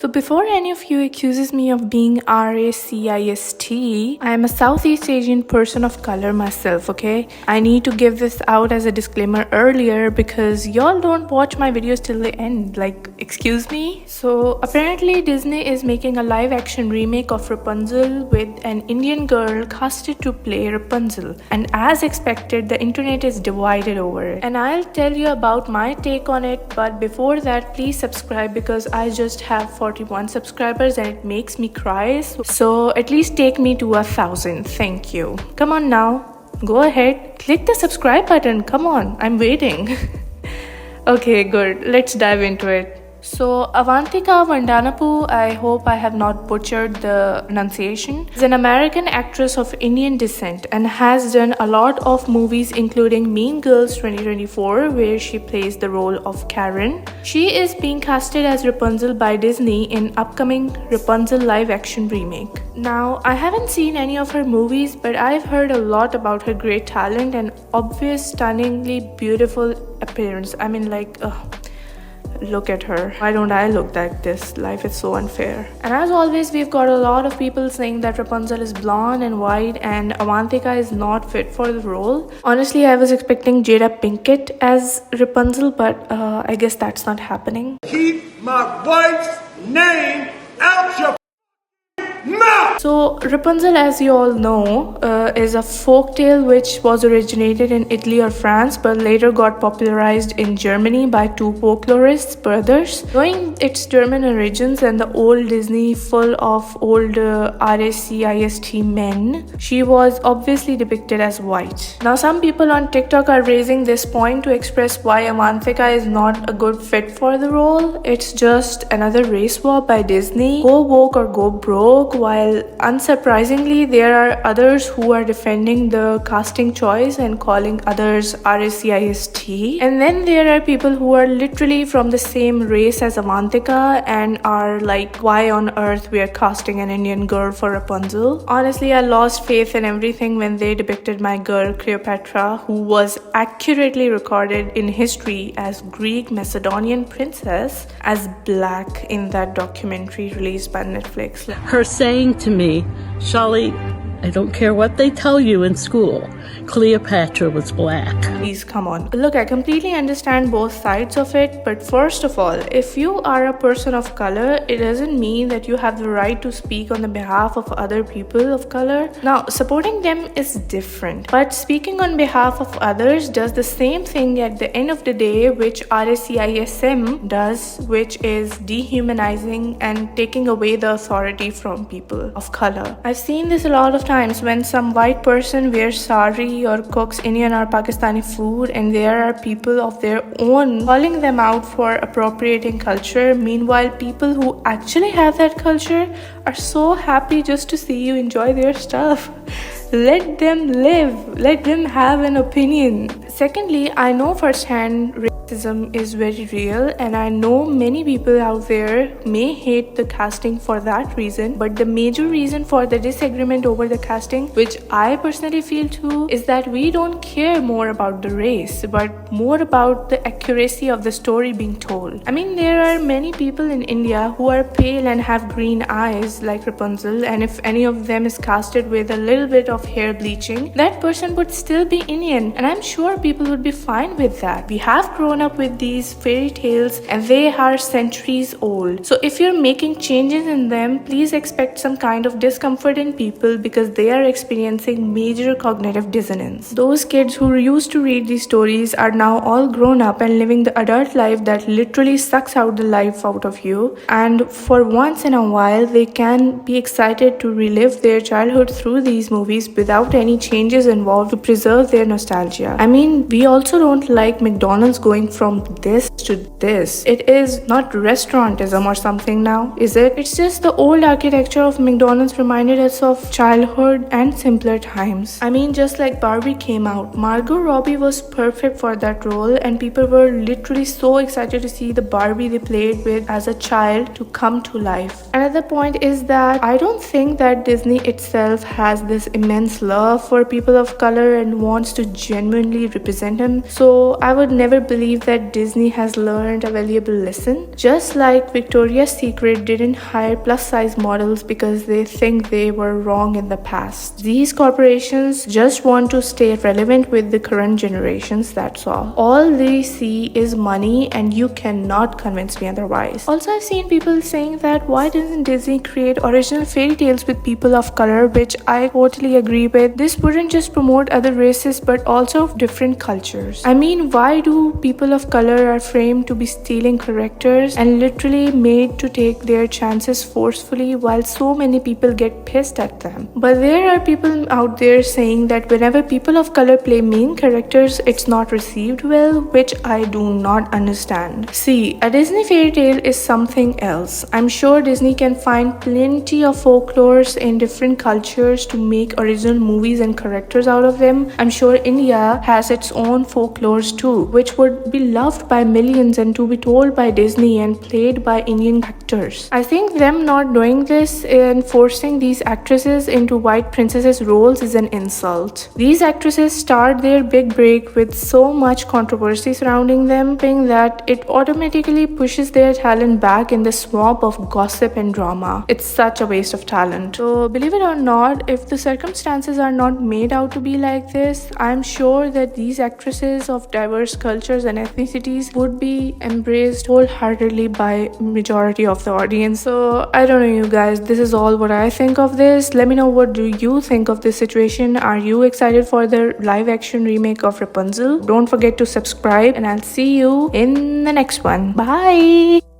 So before any of you accuses me of being racist, I am a Southeast Asian person of color myself, okay? I need to give this out as a disclaimer earlier because y'all don't watch my videos till the end. Like, excuse me? So apparently Disney is making a live action remake of Rapunzel with an Indian girl casted to play Rapunzel. And as expected, the internet is divided over it. And I'll tell you about my take on it, but before that, please subscribe because I just have 41 subscribers and it makes me cry. So at least take me to 1,000. Thank you. Come on now. Go ahead. Click the subscribe button. Come on. I'm waiting. Okay, good. Let's dive into it. So, Avantika Vandanapu, I hope I have not butchered the pronunciation, is an American actress of Indian descent and has done a lot of movies including Mean Girls 2024, where she plays the role of Karen. She is being casted as Rapunzel by Disney in upcoming Rapunzel live-action remake. Now, I haven't seen any of her movies, but I've heard a lot about her great talent and obvious, stunningly beautiful appearance. I mean, look at her. Why don't I look like this? Life is so unfair. And as always, we've got a lot of people saying that Rapunzel is blonde and white and Avantika is not fit for the role. Honestly, I was expecting Jada Pinkett as Rapunzel, but I guess that's not happening. Keep my wife's name out your mouth! So Rapunzel, as you all know, is a folktale which was originated in Italy or France but later got popularized in Germany by two folklorist brothers. Knowing its German origins and the old Disney full of old racist men, she was obviously depicted as white. Now some people on TikTok are raising this point to express why Avantika is not a good fit for the role. It's just another race war by Disney. Go woke or go broke. While unsurprisingly, there are others who are defending the casting choice and calling others racist. And then there are people who are literally from the same race as Avantika and are like, why on earth we are casting an Indian girl for Rapunzel? Honestly, I lost faith in everything when they depicted my girl Cleopatra, who was accurately recorded in history as Greek Macedonian princess, as black in that documentary released by Netflix. Her saying to me, Shali, I don't care what they tell you in school, Cleopatra was black. Please, come on. Look, I completely understand both sides of it, but first of all, if you are a person of color, it doesn't mean that you have the right to speak on the behalf of other people of color. Now, supporting them is different, but speaking on behalf of others does the same thing at the end of the day, which RACISM does, which is dehumanizing and taking away the authority from people of color. I've seen this a lot of times when some white person wears sari or cooks Indian or Pakistani food and there are people of their own calling them out for appropriating culture. Meanwhile, people who actually have that culture are so happy just to see you enjoy their stuff. Let them live. Let them have an opinion. Secondly, I know firsthand racism is very real and I know many people out there may hate the casting for that reason, but the major reason for the disagreement over the casting, which I personally feel too, is that we don't care more about the race but more about the accuracy of the story being told. I mean, there are many people in India who are pale and have green eyes like Rapunzel, and if any of them is casted with a little bit of hair bleaching, that person would still be Indian, and I'm sure people would be fine with that. We have grown up with these fairy tales and they are centuries old. So if you're making changes in them, please expect some kind of discomfort in people because they are experiencing major cognitive dissonance. Those kids who used to read these stories are now all grown up and living the adult life that literally sucks out the life out of you, and for once in a while they can be excited to relive their childhood through these movies without any changes involved to preserve their nostalgia. I mean, we also don't like McDonald's going from this to this. It is not restaurantism or something now, is it? It's just the old architecture of McDonald's reminded us of childhood and simpler times. I mean, just like Barbie came out, Margot Robbie was perfect for that role and people were literally so excited to see the Barbie they played with as a child to come to life. Another point is that I don't think that Disney itself has this immense love for people of color and wants to genuinely represent them. So I would never believe believe that Disney has learned a valuable lesson. Just like Victoria's Secret didn't hire plus size models because they think they were wrong in the past. These corporations just want to stay relevant with the current generations, that's all. All they see is money and you cannot convince me otherwise. Also, I've seen people saying that why didn't Disney create original fairy tales with people of color, which I totally agree with. This wouldn't just promote other races but also different cultures. I mean, why do people of color are framed to be stealing characters and literally made to take their chances forcefully while so many people get pissed at them? But there are people out there saying that whenever people of color play main characters, it's not received well, which I do not understand. See, a Disney fairy tale is something else. I'm sure Disney can find plenty of folklores in different cultures to make original movies and characters out of them. I'm sure India has its own folklores too, which would be loved by millions and to be told by Disney and played by Indian actors. I think them not doing this and forcing these actresses into white princesses roles is an insult. These actresses start their big break with so much controversy surrounding them, saying that it automatically pushes their talent back in the swamp of gossip and drama. It's such a waste of talent. So believe it or not, if the circumstances are not made out to be like this, I'm sure that these actresses of diverse cultures and ethnicities would be embraced wholeheartedly by majority of the audience. So I don't know, you guys, this is all what I think of this. Let me know, what do you think of this situation? Are you excited for the live action remake of Rapunzel? Don't forget to subscribe and I'll see you in the next one. Bye.